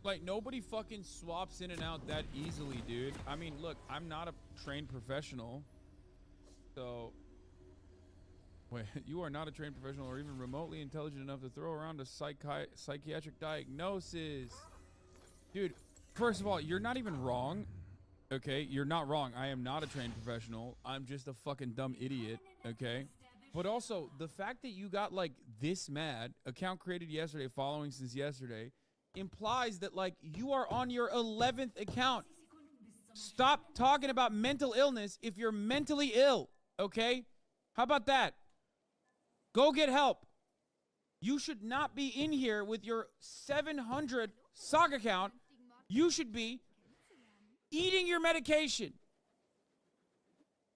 Like, nobody fucking swaps in and out that easily, dude. I mean, look, I'm not a trained professional. So, wait, you are not a trained professional or even remotely intelligent enough to throw around a psychiatric diagnosis. Dude, first of all, you're not even wrong. Okay, you're not wrong. I am not a trained professional. I'm just a fucking dumb idiot. Okay? But also, the fact that you got, like, this mad, account created yesterday, following since yesterday, implies that, like, you are on your 11th account. Stop talking about mental illness if you're mentally ill, okay? How about that? Go get help. You should not be in here with your 700 sock account. You should be eating your medication.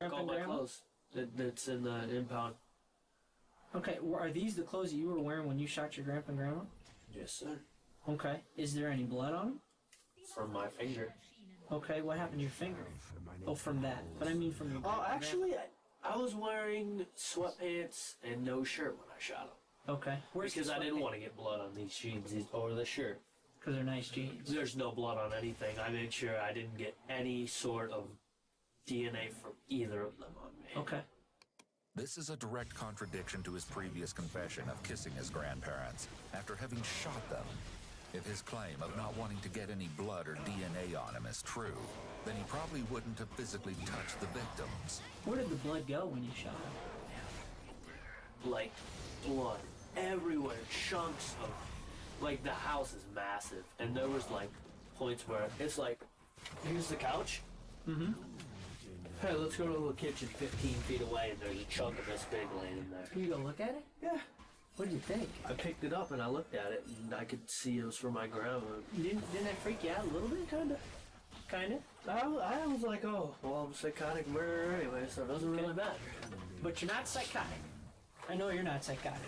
All my clothes that's in the impound. Okay, are these the clothes that you were wearing when you shot your grandpa and grandma? Yes, sir. Okay, is there any blood on them? From my finger. Okay, what happened to your finger? Oh, from that. But I mean from your Oh, actually, I was wearing sweatpants and no shirt when I shot him. Okay. Because I didn't want to get blood on these jeans or the shirt. Because they're nice jeans. There's no blood on anything. I made sure I didn't get any sort of DNA from either of them on me. Okay. This is a direct contradiction to his previous confession of kissing his grandparents after having shot them. If his claim of not wanting to get any blood or DNA on him is true, then he probably wouldn't have physically touched the victims. Where did the blood go when you shot him? Like, blood everywhere. Chunks of... Like, the house is massive. And there was, like, points where it's like, here's the couch. Mm-hmm. Hey, let's go to the kitchen 15 feet away, and there's a chunk of this big laying in there. Can you go look at it? Yeah. What did you think? I picked it up and I looked at it, and I could see it was for my grandma. Didn't that freak you out a little bit? Kinda? I was like, oh, well, I'm a psychotic murderer anyway, so it doesn't really matter. But you're not psychotic. I know you're not psychotic.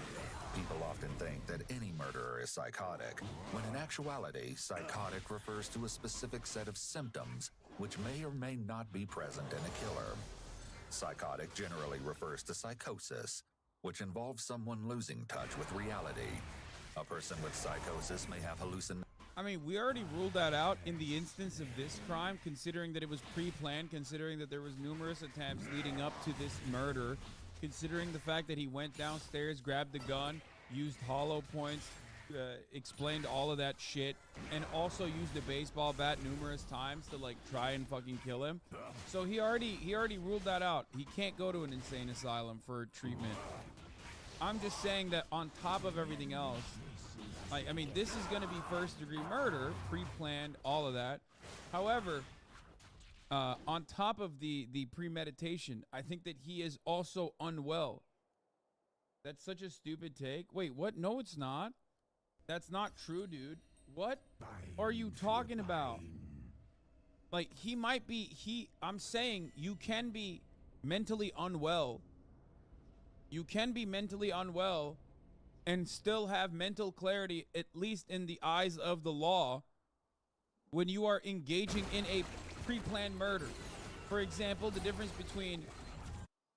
People often think that any murderer is psychotic, when in actuality, psychotic refers to a specific set of symptoms which may or may not be present in a killer. Psychotic generally refers to psychosis, which involves someone losing touch with reality. A person with psychosis may have hallucinations. I mean, we already ruled that out in the instance of this crime, considering that it was pre-planned, considering that there was numerous attempts leading up to this murder, considering the fact that he went downstairs, grabbed the gun, used hollow points, explained all of that shit, and also used a baseball bat numerous times to, like, try and fucking kill him. So he already ruled that out. He can't go to an insane asylum for treatment. I'm just saying that on top of everything else, I mean, this is going to be first-degree murder, pre-planned, all of that. However, on top of the premeditation, I think that he is also unwell. That's such a stupid take. Wait, what? No, it's not. That's not true, dude. What are you talking about? Like, he might be, I'm saying you can be mentally unwell. You can be mentally unwell and still have mental clarity, at least in the eyes of the law, when you are engaging in a pre-planned murder. For example, the difference between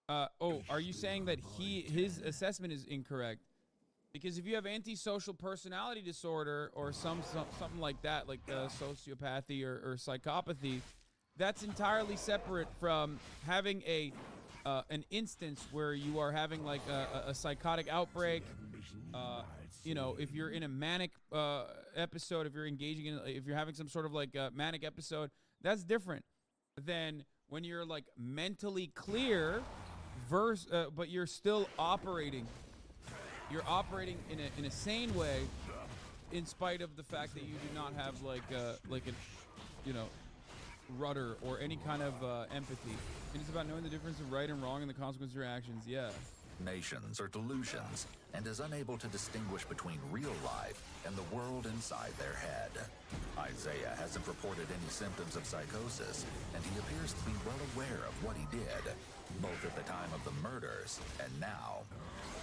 are you saying that his assessment is incorrect? Because if you have antisocial personality disorder or something like that, like sociopathy or psychopathy, that's entirely separate from having an instance where you are having like a psychotic outbreak. You know, if you're in a manic episode, if you're engaging in, if you're having some sort of like manic episode, that's different than when you're like mentally clear, but you're still operating. You're operating in a sane way, in spite of the fact that you do not have like a you know, rudder or any kind of empathy. And it's about knowing the difference of right and wrong and the consequences of your actions. Yeah. Nations or delusions, and is unable to distinguish between real life and the world inside their head. Isaiah hasn't reported any symptoms of psychosis, and he appears to be well aware of what he did, both at the time of the murders and now.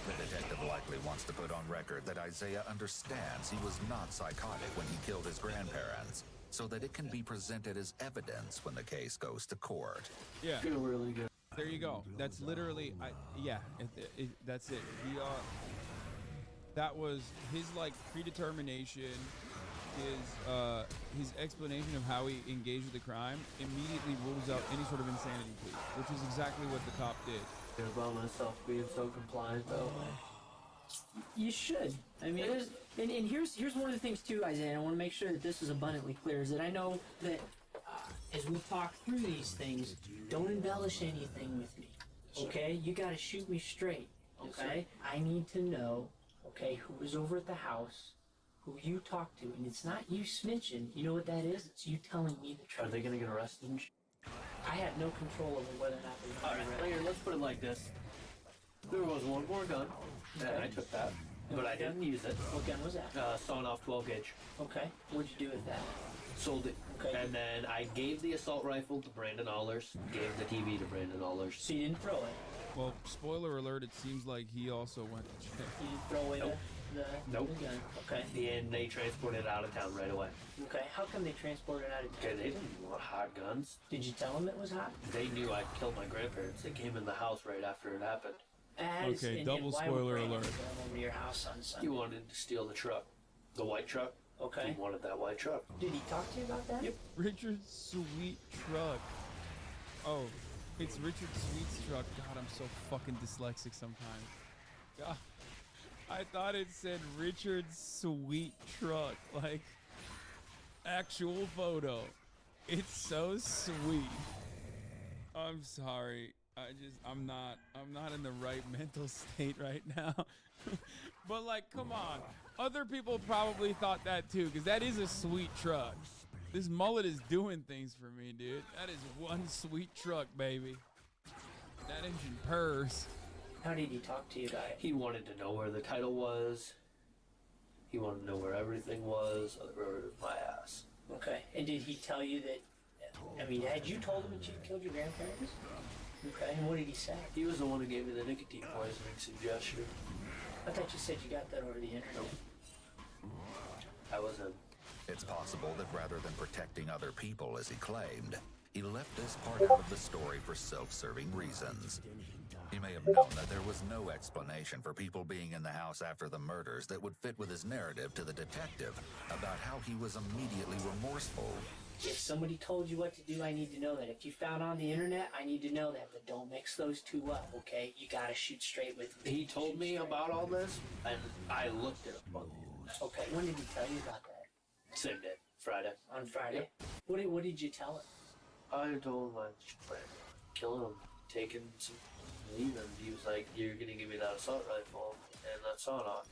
The detective likely wants to put on record that Isaiah understands he was not psychotic when he killed his grandparents, so that it can be presented as evidence when the case goes to court. Yeah. Feel really good. There you go. That's literally, that's it. That was his like predetermination is his explanation of how he engaged with the crime immediately rules out any sort of insanity plea, which is exactly what the cop did. You're about myself being so compliant though. You should. I mean, and here's one of the things too, Isaiah. And I want to make sure that this is abundantly clear. Is that I know that as we talk through these things, don't embellish anything with me. Okay? You got to shoot me straight. Okay? I need to know. Okay, who was over at the house? Who you talked to? And it's not you snitching. You know what that is? It's you telling me the truth. Are they gonna get arrested? I have no control over whether or not they're Alright, gonna be here, let's put it like this. There was one more gun, and I took that, but I didn't use it. What gun was that? Sawn off 12 gauge. Okay. What'd you do with that? Sold it. Okay. And then I gave the assault rifle to Brandon Allers, gave the TV to Brandon Allers. So you didn't throw it? Well, spoiler alert, it seems like he also went to jail. You didn't throw away Nope. the Nope. gun? Okay. And they transported it out of town right away. Okay. How come they transported it out of Okay, they didn't want hot guns. Did you tell them it was hot? They knew I'd killed my grandparents. They came in the house right after it happened. Okay, double why spoiler would Brandon alert. go over to your house on He Sunday? wanted to steal the truck. The white truck. Okay. He wanted that white truck. Did he talk to you about that? Yep. Richard's sweet truck. Oh, it's Richard Sweet's truck. God, I'm so fucking dyslexic sometimes. God, I thought it said Richard's sweet truck, like actual photo. It's so sweet. I'm sorry. I'm not in the right mental state right now. But like, come on. Other people probably thought that too, because that is a sweet truck. This mullet is doing things for me, dude. That is one sweet truck, baby. That engine purrs. How did he talk to you about it? He wanted to know where the title was. He wanted to know where everything was. Other road was my ass. Okay. And did he tell you that? I mean, had you told him that you killed your grandparents? Okay. And what did he say? He was the one who gave me the nicotine poisoning suggestion. I thought you said you got that over the internet. I was him. It's possible that rather than protecting other people as he claimed, he left this part out of the story for self-serving reasons. He may have known that there was no explanation for people being in the house after the murders that would fit with his narrative to the detective about how he was immediately remorseful. If somebody told you what to do, I need to know that. If you found on the internet, I need to know that. But don't mix those two up, okay? You gotta shoot straight with me. He told me about all this, and I looked it up on the internet. Okay. When did he tell you about that? Same day, Friday. On Friday. Yep. What did you tell him? I told him I planned on killing him, taking some, leaving. He was like, "You're gonna give me that assault rifle and that sawn off."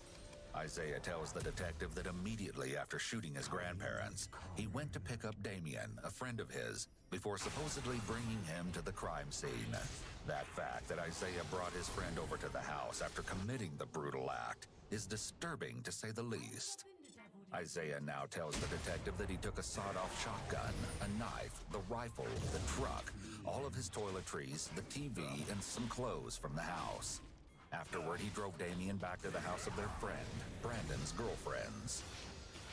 Isaiah tells the detective that immediately after shooting his grandparents, he went to pick up Damien, a friend of his, before supposedly bringing him to the crime scene. That fact that Isaiah brought his friend over to the house after committing the brutal act is disturbing to say the least. Isaiah now tells the detective that he took a sawed-off shotgun, a knife, the rifle, the truck, all of his toiletries, the TV, and some clothes from the house. Afterward, he drove Damien back to the house of their friend, Brandon's girlfriends.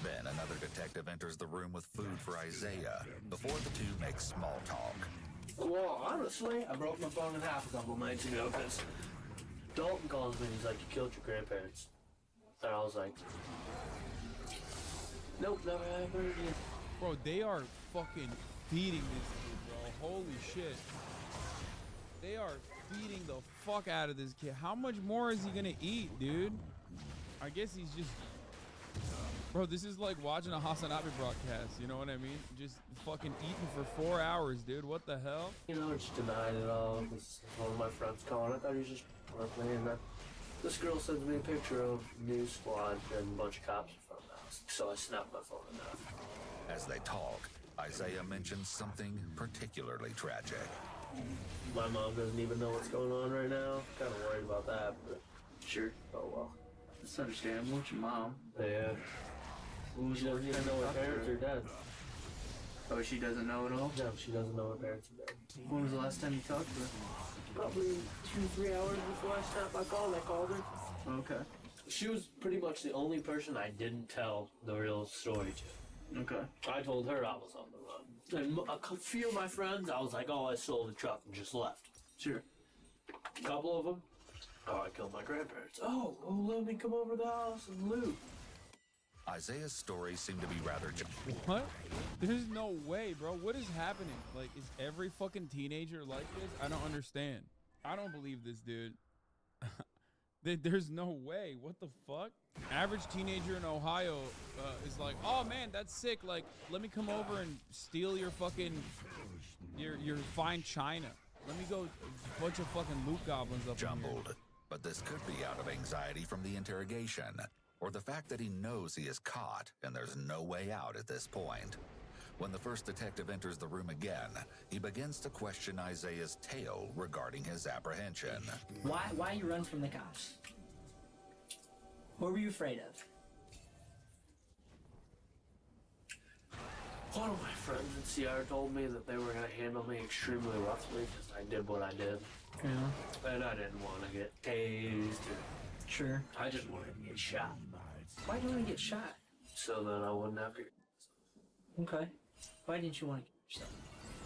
Then another detective enters the room with food for Isaiah before the two make small talk. Well, honestly, I broke my phone in half a couple nights ago because Dalton calls me. He's like, "You killed your grandparents," and I was like, "Nope, never happened again." Bro, they are fucking feeding this kid, bro. Holy shit. They are feeding the fuck out of this kid. How much more is he gonna eat, dude? I guess he's just... Bro, this is like watching a Hasanabe broadcast, you know what I mean? Just fucking eating for 4 hours, dude. What the hell? You know, just denied it all. This one of my friends calling. I thought he was just playing that. This girl sends me a picture of News Squad and a bunch of cops in front of the house. So I snapped my phone enough. As they talk, Isaiah mentions something particularly tragic. My mom doesn't even know what's going on right now. Kind of worried about that, but Sure. oh well. It's understandable. It's your mom. Yeah. She doesn't even know her parents are dead. Oh, she doesn't know at all? No, she doesn't know her parents are dead. When was the last time you talked to her? Probably 2-3 hours before I snapped my phone, I called her. Okay. She was pretty much the only person I didn't tell the real story to. Okay. I told her I was on the run. And a few of my friends, I was like, "Oh, I sold the truck and just left." Sure. A couple of them, "Oh, I killed my grandparents." "Oh, well, let me come over to the house and loot." Isaiah's stories seem to be rather What? There's no way, bro. What is happening? Like, is every fucking teenager like this? I don't understand. I don't believe this, dude. There's no way. What the fuck? Average teenager in Ohio is like, oh man, that's sick. Like, let me come over and steal your fucking, your fine china. Let me go a bunch of fucking loot goblins up in here. jumbled. But this could be out of anxiety from the interrogation, or the fact that he knows he is caught and there's no way out at this point. When the first detective enters the room again, he begins to question Isaiah's tale regarding his apprehension. Why you run from the cops? What were you afraid of? One of my friends in Sierra told me that they were going to handle me extremely roughly because I did what I did. Yeah. And I didn't want to get tased. Sure. I just wanted to get shot. Why do you want to get shot? So that I wouldn't have to. Okay. Why didn't you want to get yourself?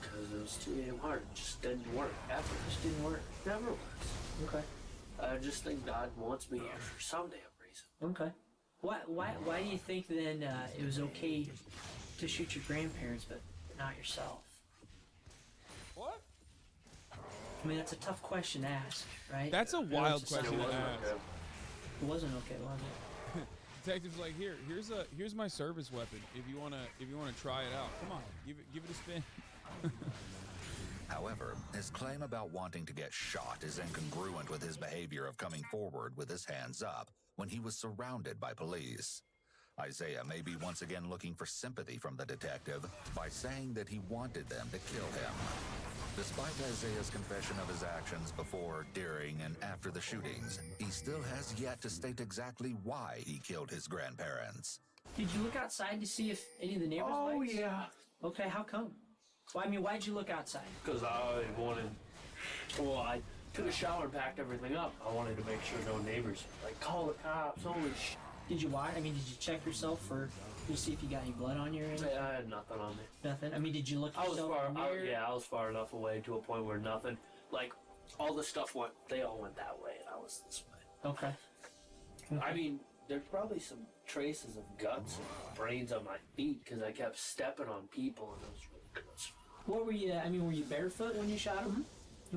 Because it was too damn hard. It just didn't work. Ever. It just didn't work. Never works. Okay. I just think God wants me here for some damn reason. Okay. Why do you think then it was okay to shoot your grandparents but not yourself? What? I mean, that's a tough question to ask, right? That's a wild It's a question to It wasn't ask. okay. It wasn't okay, was it? Detective's like, here's my service weapon. If you wanna try it out, come on, give it a spin. However, his claim about wanting to get shot is incongruent with his behavior of coming forward with his hands up when he was surrounded by police. Isaiah may be once again looking for sympathy from the detective by saying that he wanted them to kill him. Despite Isaiah's confession of his actions before, during, and after the shootings, he still has yet to state exactly why he killed his grandparents. Did you look outside to see if any of the neighbors Oh, liked? yeah. Okay, how come? Well, I mean, why'd you look outside? Because I wanted. Well, I took a shower and packed everything up. I wanted to make sure no neighbors like call the cops. Holy shit. Did you watch? I mean, did you check yourself to see if you got any blood on your end? I had nothing on me. Nothing. I mean, did you look I was yourself far. in the mirror? I was far enough away to a point where nothing. Like all the stuff went. They all went that way, and I was this way. Okay. I mean, there's probably some traces of guts and brains on my feet because I kept stepping on people, and it was really gross. What were you? I mean, were you barefoot when you shot him?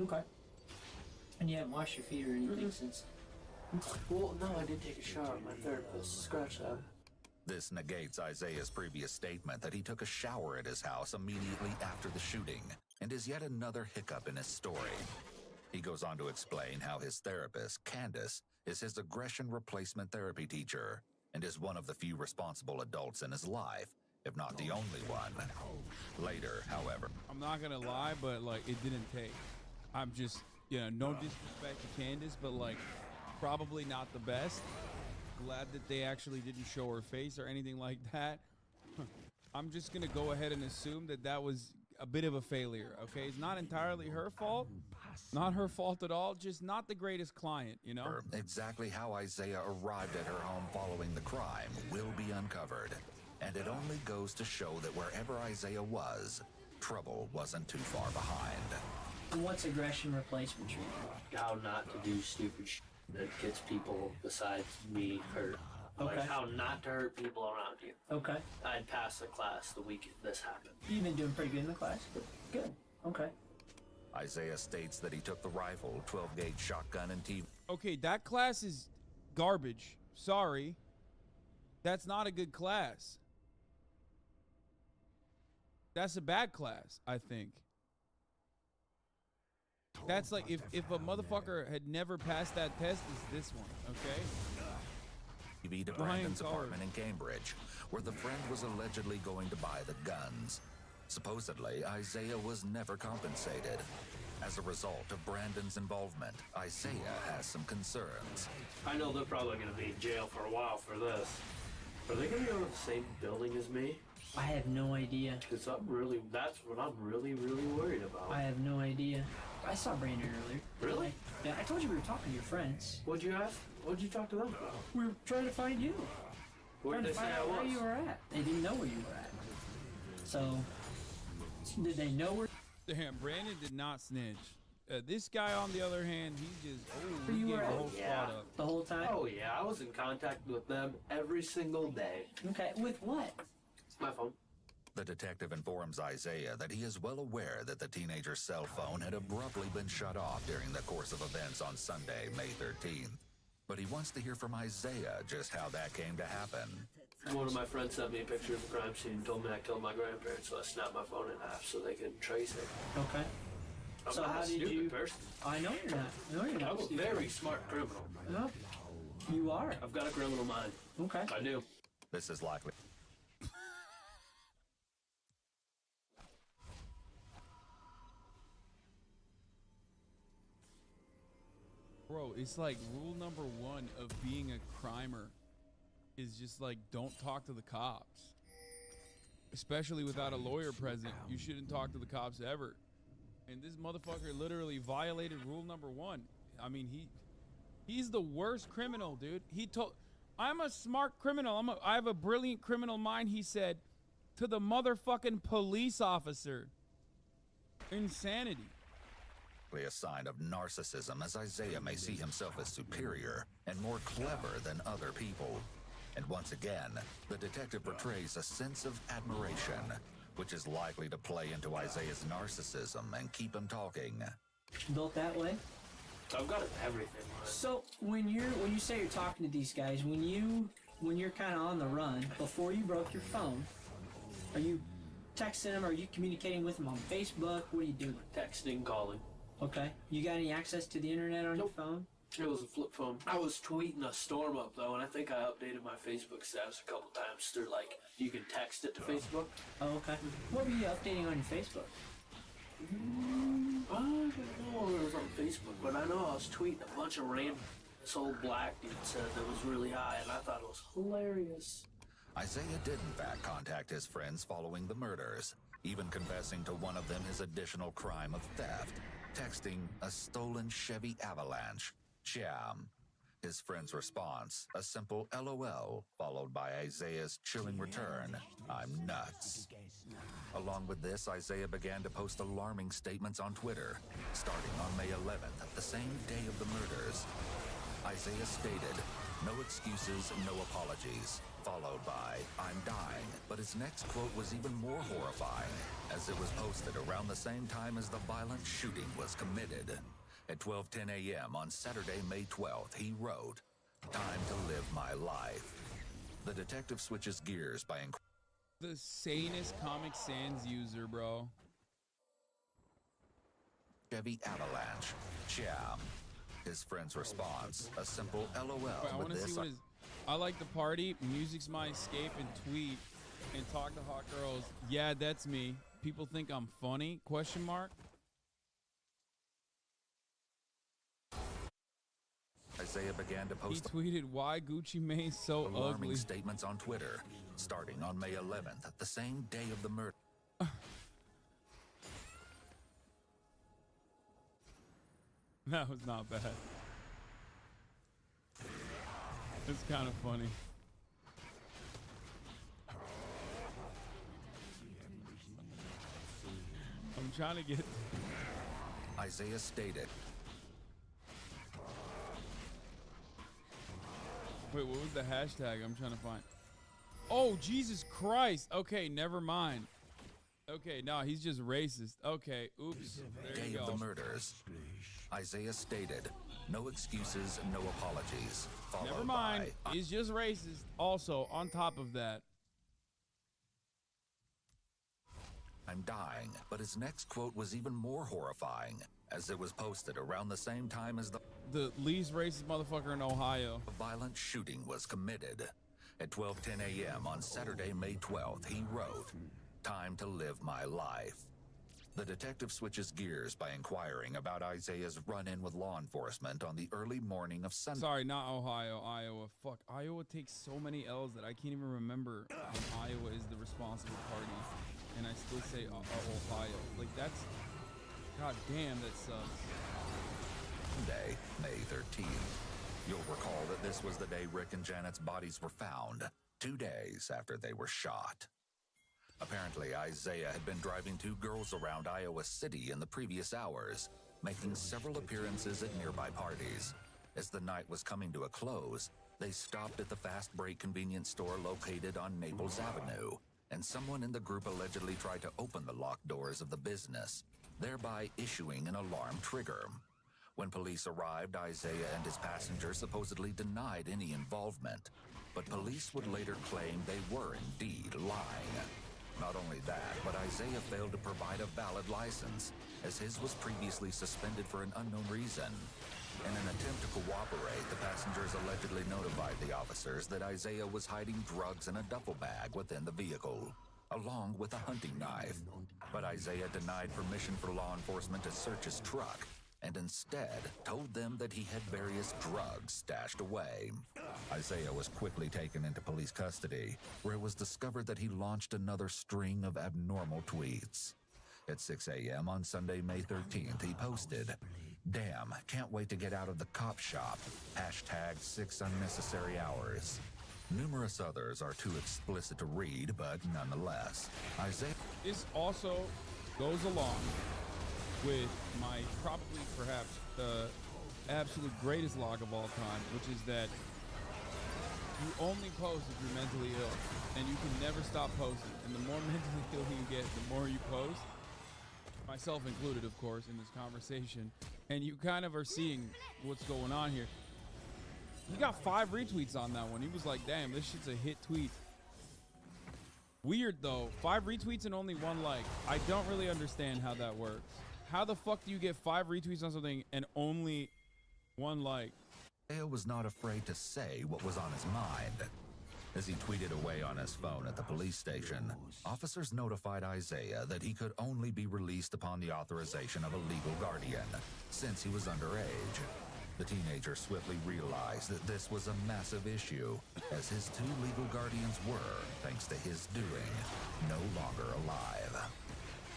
Okay. And you haven't washed your feet or anything since. Well, no, I did take a shower. My therapist scratched that. This negates Isaiah's previous statement that he took a shower at his house immediately after the shooting, and is yet another hiccup in his story. He goes on to explain how his therapist, Candace, is his aggression replacement therapy teacher, and is one of the few responsible adults in his life, if not the only one. Later, however, I'm not gonna lie, but like it didn't take. I'm just, no disrespect to Candace, but like probably not the best. Glad that they actually didn't show her face or anything like that. I'm just gonna go ahead and assume that was a bit of a failure. Okay, it's not entirely her fault. Not her fault at all. Just not the greatest client, exactly how Isaiah arrived at her home following the crime will be uncovered. And it only goes to show that wherever Isaiah was, trouble wasn't too far behind. And what's aggression replacement treatment? How not to do stupid shit that gets people besides me hurt. Okay. Like how not to hurt people around you. Okay. I'd passed the class the week this happened. You've been doing pretty good in the class. Good. Okay. Isaiah states that he took the rifle, 12-gauge shotgun, and TV. Okay, that class is garbage. Sorry. That's not a good class. That's a bad class, I think. That's like if a motherfucker had never passed that test, it's this one, okay? TV to Brian Brandon's Carr. apartment in Cambridge, where the friend was allegedly going to buy the guns. Supposedly, Isaiah was never compensated. As a result of Brandon's involvement, Isaiah has some concerns. I know they're probably going to be in jail for a while for this. Are they going to go to the same building as me? I have no idea. Because that's what I'm really, really worried about. I have no idea. I saw Brandon earlier. Really? Yeah, I told you we were talking to your friends. What'd you ask? What'd you talk to them about? We were trying to find you. Where Trying did to they say find I out where was? you were at. They didn't know where you were at. So, did they know where? Damn, Brandon did not snitch. This guy, on the other hand, he just So he you gave were the at- whole Yeah. squad up. The whole time? Oh yeah, I was in contact with them every single day. Okay, with what? My phone. The detective informs Isaiah that he is well aware that the teenager's cell phone had abruptly been shut off during the course of events on Sunday, May 13th. But he wants to hear from Isaiah just how that came to happen. One of my friends sent me a picture of the crime scene and told me I killed my grandparents, so I snapped my phone in half so they could trace it. Okay. I'm So not how a did stupid you- person. I know you're not. No, you're not. I'm a Steve. very smart criminal. No, you are. I've got a criminal mind. Okay. I do. This is likely. Bro, it's like rule number 1 of being a crimer is just like don't talk to the cops. Especially without a lawyer present. You shouldn't talk to the cops ever. And this motherfucker literally violated rule number 1. I mean, he's the worst criminal, dude. He told I'm a smart criminal. I have a brilliant criminal mind, he said to the motherfucking police officer. Insanity. A sign of narcissism, as Isaiah may see himself as superior and more clever than other people. And once again, the detective portrays a sense of admiration, which is likely to play into Isaiah's narcissism and keep him talking. Built that way. I've got everything. Man. So when you say you're talking to these guys, when you're kind of on the run, before you broke your phone, are you texting them? Are you communicating with them on Facebook? What are you doing? Texting, calling. Okay. You got any access to the internet on your phone? It was a flip phone. I was tweeting a storm up though, and I think I updated my Facebook status a couple times through like you can text it to Facebook. Oh, okay. What were you updating on your Facebook? I don't know where it was on Facebook, but I know I was tweeting a bunch of random. This old black dude said that was really high, and I thought it was hilarious. Isaiah did in fact contact his friends following the murders, even confessing to one of them his additional crime of theft, texting a stolen Chevy Avalanche. Jam. His friend's response, a simple LOL, followed by Isaiah's chilling return, I'm nuts. Along with this, Isaiah began to post alarming statements on Twitter, starting on May 11th, the same day of the murders. Isaiah stated, no excuses, no apologies, followed by, I'm dying. But his next quote was even more horrifying, as it was posted around the same time as the violent shooting was committed. At 12:10 a.m. on Saturday, May 12th, he wrote, time to live my life. The detective switches gears by The sanest Comic Sans user, bro. Chevy Avalanche. Jam. His friend's response, a simple LOL. Wait, I want to see what his. I like the party, music's my escape, and tweet and talk to hot girls. Yeah, that's me. People think I'm funny? Question mark. Isaiah began to He post tweeted, "Why Gucci Mane's so alarming ugly." statements on Twitter, starting on May 11th, the same day of the murder. That was not bad. It's kind of funny. I'm trying to get. Isaiah stated, Wait, what was the hashtag? I'm trying to find. Oh, Jesus Christ. Okay, never mind. Okay, no, he's just racist. Okay, oops. There day you of the go. murders. Isaiah stated, no excuses, no apologies. Followed Never mind. by, He's just racist. Also, on top of that, I'm dying. But his next quote was even more horrifying, as it was posted around the same time as the the least racist motherfucker in Ohio. violent shooting was committed. At 12:10 a.m. on Saturday, May 12th, he wrote, time to live my life. The detective switches gears by inquiring about Isaiah's run-in with law enforcement on the early morning of Sunday. Sorry, not Ohio, Iowa. Fuck, Iowa takes so many L's that I can't even remember when Iowa is the responsible party. And I still say Ohio. Like, that's... God damn, that sucks. Monday, May 13th. You'll recall that this was the day Rick and Janet's bodies were found, 2 days after they were shot. Apparently, Isaiah had been driving two girls around Iowa City in the previous hours, making several appearances at nearby parties. As the night was coming to a close, they stopped at the fast break convenience store located on Naples Avenue, and someone in the group allegedly tried to open the locked doors of the business, thereby issuing an alarm trigger. When police arrived, Isaiah and his passengers supposedly denied any involvement, but police would later claim they were indeed lying. Not only that, but Isaiah failed to provide a valid license, as his was previously suspended for an unknown reason. In an attempt to cooperate, the passengers allegedly notified the officers that Isaiah was hiding drugs in a duffel bag within the vehicle, along with a hunting knife. But Isaiah denied permission for law enforcement to search his truck, and instead told them that he had various drugs stashed away. Isaiah was quickly taken into police custody, where it was discovered that he launched another string of abnormal tweets. At 6 a.m. on Sunday, May 13th, he posted, "Damn, can't wait to get out of the cop shop. Hashtag 6 unnecessary hours." Numerous others are too explicit to read, but nonetheless, Isaiah... This also goes along with my probably perhaps the absolute greatest log of all time, which is that you only post if you're mentally ill, and you can never stop posting. And the more mentally ill you get, the more you post, myself included, of course, in this conversation. And you kind of are seeing what's going on here. He got 5 retweets on that one. He was like, damn, this shit's a hit tweet. Weird, though. 5 retweets and only 1 like. I don't really understand how that works. How the fuck do you get 5 retweets on something and only 1 like? Isaiah was not afraid to say what was on his mind. As he tweeted away on his phone at the police station, officers notified Isaiah that he could only be released upon the authorization of a legal guardian, since he was underage. The teenager swiftly realized that this was a massive issue, as his 2 legal guardians were, thanks to his doing, no longer alive.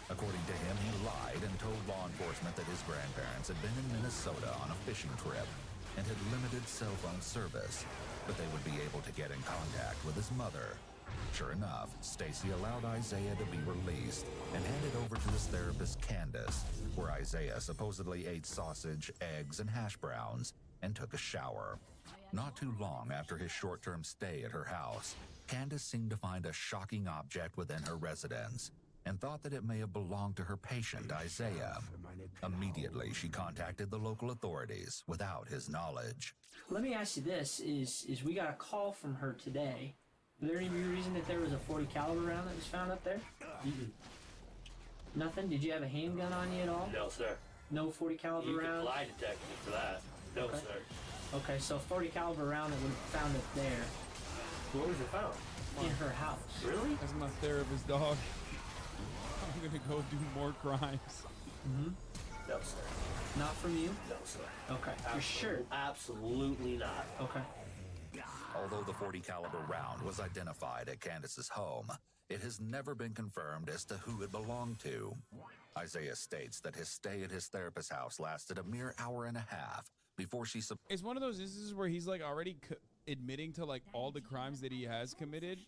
According to him, he lied and told law enforcement that his grandparents had been in Minnesota on a fishing trip and had limited cell phone service, but they would be able to get in contact with his mother. Sure enough, Stacy allowed Isaiah to be released and handed over to his therapist, Candace, where Isaiah supposedly ate sausage, eggs, and hash browns and took a shower. Not too long after his short-term stay at her house, Candace seemed to find a shocking object within her residence and thought that it may have belonged to her patient, Isaiah. Immediately, she contacted the local authorities without his knowledge. Let me ask you this, is we got a call from her today. Was there any reason that there was a .40 caliber round that was found up there? Nothing? Did you have a handgun on you at all? No, sir. No .40 caliber You round? can lie detect me for that. No, Okay. sir. Okay, so a .40 caliber round that would have found up there Where was it found? in her house. Really? That's my therapist, dog. I'm gonna go do more crimes. No, sir. Not from you? No, sir. Okay. You're sure? Absolutely not. Okay. Although the .40 caliber round was identified at Candace's home, it has never been confirmed as to who it belonged to. Isaiah states that his stay at his therapist's house lasted a mere hour and a half before she... It's one of those instances where he's like already admitting to like all the crimes that he has committed.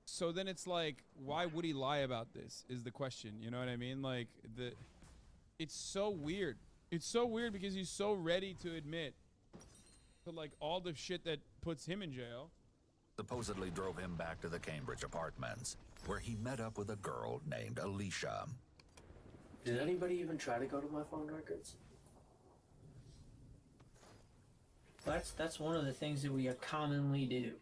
So then it's like, why would he lie about this is the question. You know what I mean? Like, it's so weird. It's so weird because he's so ready to admit to like all the shit that puts him in jail. supposedly drove him back to the Cambridge apartments, where he met up with a girl named Alicia. Did anybody even try to go to my phone records? That's one of the things that we commonly do.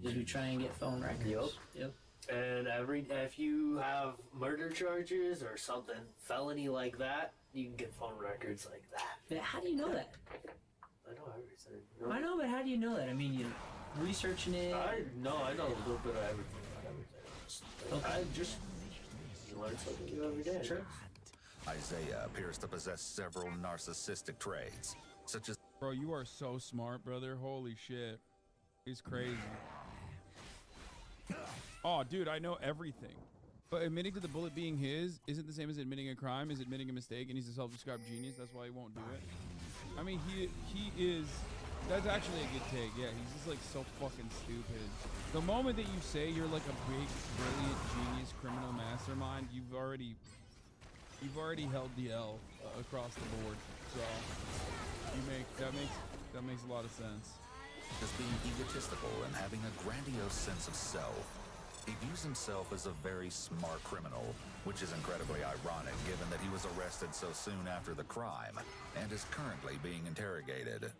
Is we try and get phone records. Yep. And if you have murder charges or something, felony like that, you can get phone records like that. But how do you know that? I know everything. I know, but how do you know that? I mean, you researching it. I know a little bit of everything about everything. You learn something new every day. Sure. Isaiah appears to possess several narcissistic traits, such as... Bro, you are so smart, brother. Holy shit. It's crazy. Oh, dude, I know everything. But admitting to the bullet being his isn't the same as admitting a crime, is admitting a mistake, and he's a self-described genius. That's why he won't do it. I mean, he is... That's actually a good take. Yeah, he's just like so fucking stupid. The moment that you say you're like a big, brilliant, genius criminal mastermind, you've already You've already held the L across the board, so that makes a lot of sense. As being egotistical and having a grandiose sense of self, he views himself as a very smart criminal, which is incredibly ironic given that he was arrested so soon after the crime and is currently being interrogated.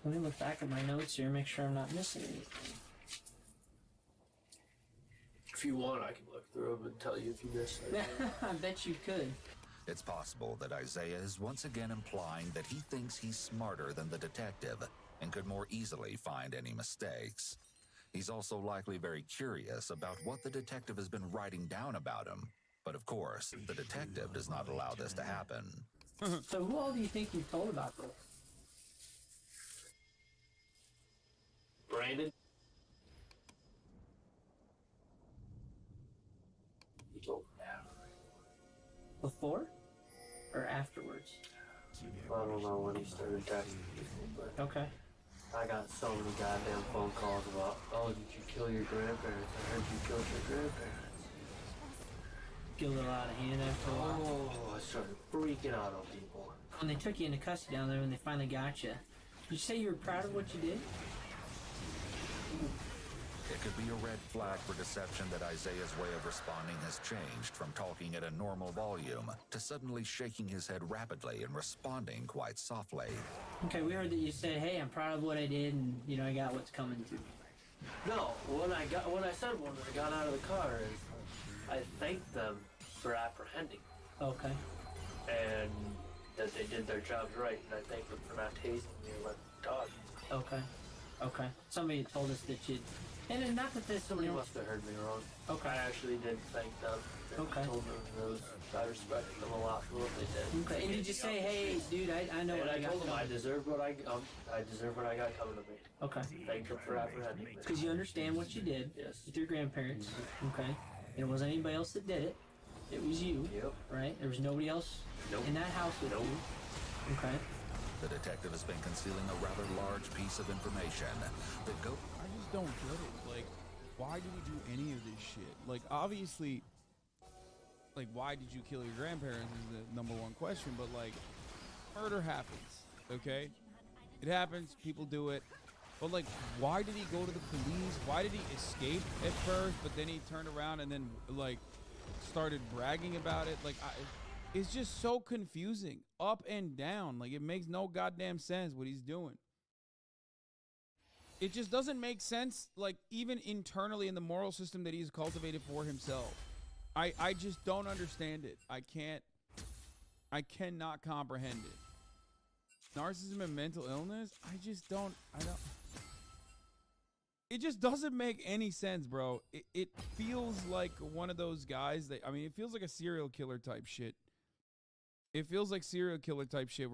Let me look back at my notes here, make sure I'm not missing anything. If you want, I can look through them and tell you if you missed anything. I bet you could. It's possible that Isaiah is once again implying that he thinks he's smarter than the detective and could more easily find any mistakes. He's also likely very curious about what the detective has been writing down about him. But of course, the detective does not allow this to happen. So who all do you think you've told about this? Brandon? You told me that. Before? Or afterwards? I don't know when he started texting people, but Okay. I got so many goddamn phone calls about, oh, did you kill your grandparents? I heard you killed your grandparents. Get a little out of hand after a while. Oh, I started freaking out on people. When they took you into custody down there, when they finally got you, did you say you were proud of what you did? It could be a red flag for deception that Isaiah's way of responding has changed from talking at a normal volume to suddenly shaking his head rapidly and responding quite softly. Okay, we heard that you said, hey, I'm proud of what I did, and, you know, I got what's coming to me. No, when I said when I got out of the car is I thanked them for apprehending Okay. and that they did their jobs right, and I thanked them for not tasing me or letting the dog. Okay. Okay. Somebody told us that you'd... And then not that this... Somebody you know, must have heard me wrong. Okay. I actually did thank them. And Okay. told them I respected them a lot for what they did. Okay. And did you say, hey, dude, I know And what I I got told them I coming. deserved what I deserve what I got coming to me. Okay. Thank them for apprehending me. Because you understand what you did Yes. with your grandparents. Okay. And it wasn't anybody else that did it. It was you. Yep. Right? There was nobody else Nope. in that house with Nope. you. Okay. The detective has been concealing a rather large piece of information that goes... I just don't get it. Like, why did he do any of this shit? Like, obviously, like, why did you kill your grandparents is the number one question. But, like, murder happens, okay? It happens. People do it. But, like, why did he go to the police? Why did he escape at first, but then he turned around and then, like, started bragging about it? Like, it's just so confusing. Up and down. Like, it makes no goddamn sense what he's doing. It just doesn't make sense, like, even internally in the moral system that he's cultivated for himself. I just don't understand it. I cannot comprehend it. Narcissism and mental illness, I don't. It just doesn't make any sense, bro. It feels like one of those guys that, I mean, it feels like a serial killer type shit. It feels like serial killer type shit where